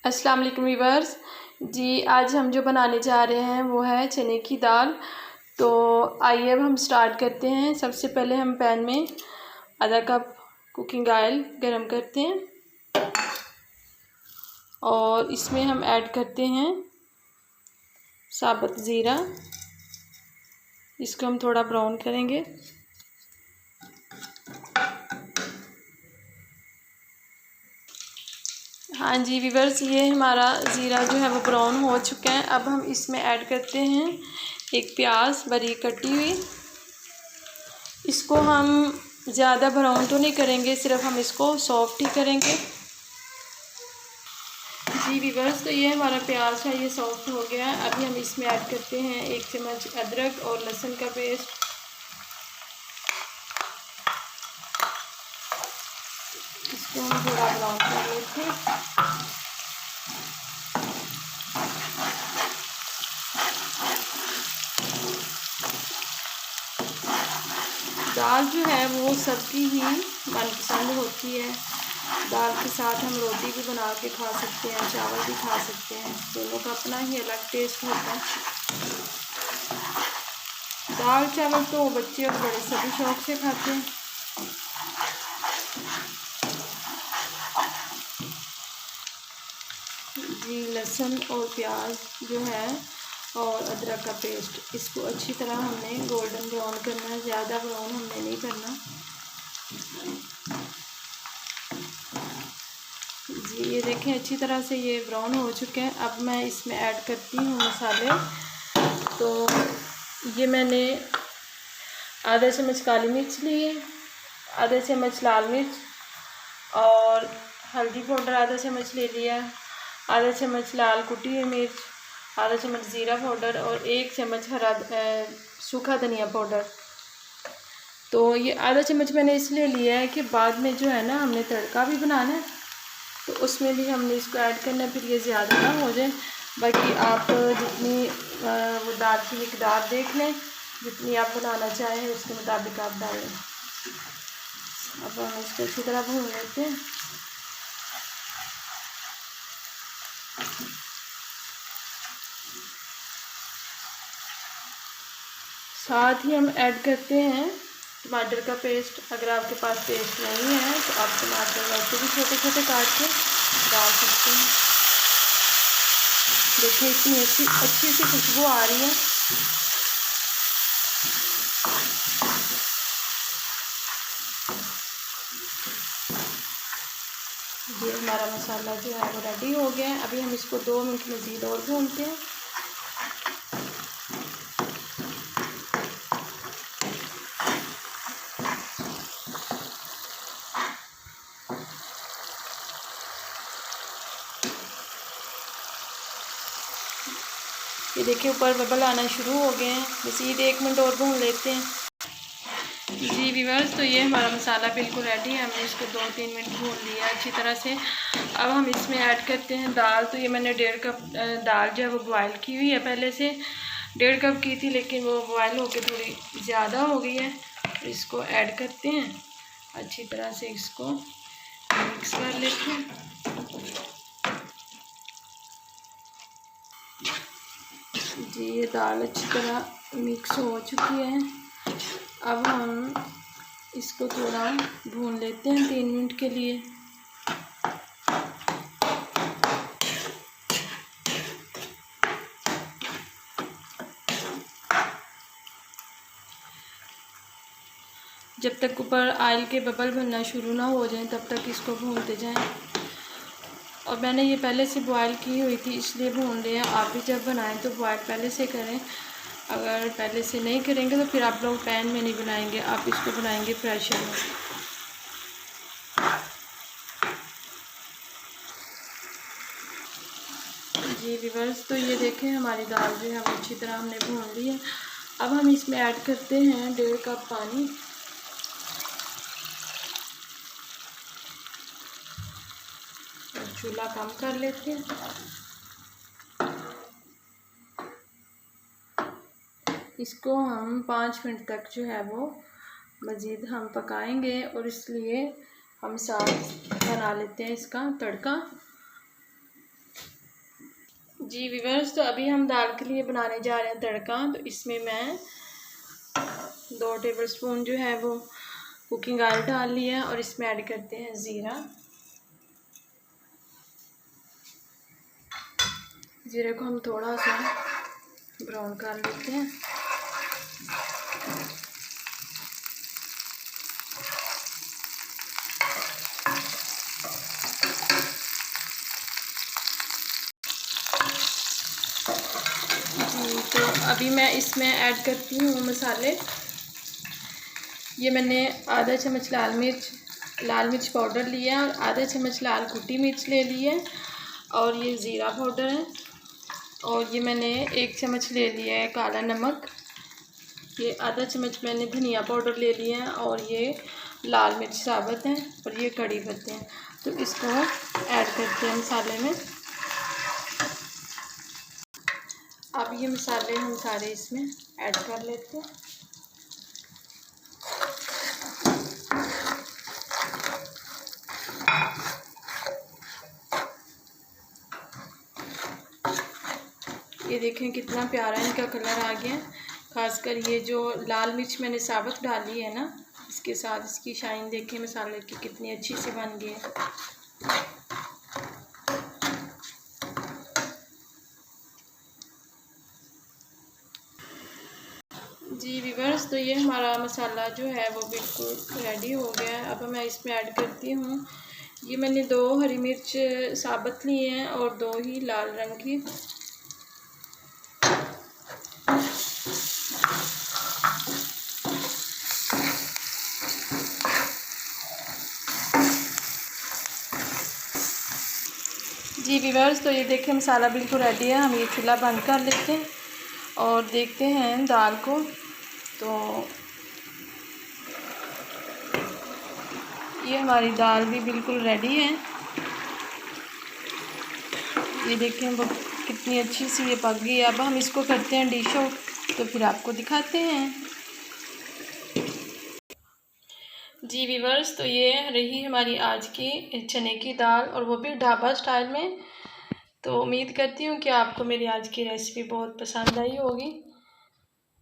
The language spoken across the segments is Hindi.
अस्सलाम वालेकुम वीवर्स जी। आज हम जो बनाने जा रहे हैं वो है चने की दाल। तो आइए अब हम स्टार्ट करते हैं। सबसे पहले हम पैन में आधा कप कुकिंग ऑयल गरम करते हैं और इसमें हम ऐड करते हैं साबुत ज़ीरा। इसको हम थोड़ा ब्राउन करेंगे। हाँ जी वीवर्स, ये हमारा ज़ीरा जो है वो ब्राउन हो चुका है। अब हम इसमें ऐड करते हैं एक प्याज बारीक कटी हुई। इसको हम ज़्यादा ब्राउन तो नहीं करेंगे, सिर्फ हम इसको सॉफ्ट ही करेंगे। जी वीवर्स, तो ये हमारा प्याज है, ये सॉफ्ट हो गया है। अभी हम इसमें ऐड करते हैं 1 चम्मच अदरक और लहसुन का पेस्ट। इसको हम थोड़ा ब्राउन कर लेते हैं। दाल जो है वो सबकी ही मनपसंद होती है। दाल के साथ हम रोटी भी बना के खा सकते हैं, चावल भी खा सकते हैं। दोनों का अपना ही अलग टेस्ट होता है। दाल चावल तो बच्चे और बड़े सभी शौक से खाते हैं। जी, लहसुन और प्याज जो है और अदरक का पेस्ट, इसको अच्छी तरह हमने गोल्डन ब्राउन करना है। ज़्यादा ब्राउन हमने नहीं करना। जी, ये देखें अच्छी तरह से ये ब्राउन हो चुके हैं। अब मैं इसमें ऐड करती हूँ मसाले। तो ये मैंने आधा चम्मच काली मिर्च ली है, आधा चम्मच लाल मिर्च और हल्दी पाउडर आधा चम्मच ले लिया, आधा चम्मच लाल कुटी हुई मिर्च, आधा चम्मच ज़ीरा पाउडर और 1 चम्मच सूखा धनिया पाउडर। तो ये आधा चम्मच मैंने इसलिए लिया है कि बाद में जो है ना हमने तड़का भी बनाना है, तो उसमें भी हमने इसको ऐड करना है, फिर ये ज़्यादा ना हो जाए। बाकी आप जितनी वो दाल की मिकदार देख लें, जितनी आप बनाना चाहें उसके मुताबिक आप डालें। अब हम इसको अच्छी तरह भून लेते हैं। साथ ही हम ऐड करते हैं टमाटर का पेस्ट। अगर आपके पास पेस्ट नहीं है तो आप टमाटर वैसे भी छोटे छोटे काट के डाल सकते हैं। देखिए इतनी अच्छी सी खुशबू आ रही है। ये हमारा मसाला जो है वो रेडी हो गया है। अभी हम इसको 2 मिनट मज़ीद और भूनते हैं। ये देखिए ऊपर बबल आना शुरू हो गए हैं। मज़ीद 1 मिनट और भून लेते हैं। जी वीवर्स, तो ये हमारा मसाला बिल्कुल रेडी है। हमने इसको 2-3 मिनट भून लिया अच्छी तरह से। अब हम इसमें ऐड करते हैं दाल। तो ये मैंने 1.5 कप दाल जो है वो बॉयल की हुई है। पहले से 1.5 कप की थी, लेकिन वो बॉयल होकर थोड़ी ज़्यादा हो गई है। तो इसको ऐड करते हैं, अच्छी तरह से इसको मिक्स कर लेते हैं। जी, ये दाल अच्छी तरह मिक्स हो चुकी है। अब हम इसको थोड़ा भून लेते हैं 3 मिनट के लिए। जब तक ऊपर ऑयल के बबल बनना शुरू ना हो जाए तब तक इसको भूनते जाएं। और मैंने ये पहले से बॉयल की हुई थी इसलिए भून रहे हैं। आप भी जब बनाएं तो बॉयल पहले से करें। अगर पहले से नहीं करेंगे तो फिर आप लोग पैन में नहीं बनाएंगे, आप इसको बनाएंगे प्रेशर में। जी वीवर्स, तो ये देखें हमारी दाल जो है वो अच्छी तरह हमने भून ली है। अब हम इसमें ऐड करते हैं 1.5 कप पानी। चूल्हा कम कर लेते हैं। इसको हम 5 मिनट तक जो है वो मज़ीद हम पकाएंगे और इसलिए हम साथ बना लेते हैं इसका तड़का। जी व्यूअर्स, तो अभी हम दाल के लिए बनाने जा रहे हैं तड़का। तो इसमें मैं 2 टेबलस्पून जो है वो कुकिंग ऑयल डाल लिया है और इसमें ऐड करते हैं ज़ीरा। ज़ीरे को हम थोड़ा सा ब्राउन कर लेते हैं। जी, तो अभी मैं इसमें ऐड करती हूँ मसाले। ये मैंने आधा चम्मच लाल मिर्च पाउडर लिया है और आधा चम्मच लाल कुटी मिर्च ले ली है और ये ज़ीरा पाउडर है और ये मैंने 1 चम्मच ले लिया है काला नमक। ये आधा चम्मच मैंने धनिया पाउडर ले लिया है और ये लाल मिर्च साबुत है और ये कड़ी पत्ते हैं। तो इसको ऐड करते हैं मसाले में। अब ये मसाले हम सारे इसमें ऐड कर लेते हैं। ये देखें कितना प्यारा इनका कलर आ गया है। खासकर ये जो लाल मिर्च मैंने साबुत डाली है ना, इसके साथ इसकी शाइन देखें मसाले की कितनी अच्छी सी बन गई है। जी व्यूअर्स, तो ये हमारा मसाला जो है वो बिल्कुल रेडी हो गया है। अब मैं इसमें ऐड करती हूँ, ये मैंने 2 हरी मिर्च साबुत लिए हैं और 2 ही लाल रंग की। जी व्यूअर्स, तो ये देखें मसाला बिल्कुल रेडी है। हम ये चूल्हा बंद कर लेते हैं और देखते हैं दाल को। तो ये हमारी दाल भी बिल्कुल रेडी है। ये देखें वो कितनी अच्छी सी ये पक गई है। अब हम इसको करते हैं डिश आउट, तो फिर आपको दिखाते हैं। जी व्यूअर्स, तो ये रही हमारी आज की चने की दाल और वो भी ढाबा स्टाइल में। तो उम्मीद करती हूँ कि आपको मेरी आज की रेसिपी बहुत पसंद आई होगी।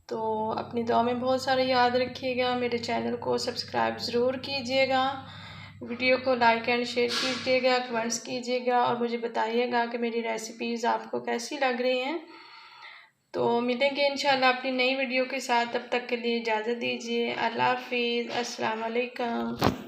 तो अपनी दुआ में बहुत सारा याद रखिएगा। मेरे चैनल को सब्सक्राइब ज़रूर कीजिएगा, वीडियो को लाइक एंड शेयर कीजिएगा, कमेंट्स कीजिएगा और मुझे बताइएगा कि मेरी रेसिपीज़ आपको कैसी लग रही हैं। तो मिलेंगे इंशाल्लाह अपनी नई वीडियो के साथ। तब तक के लिए इजाज़त दीजिए। अल्लाह हाफिज़, अस्सलाम वालेकुम।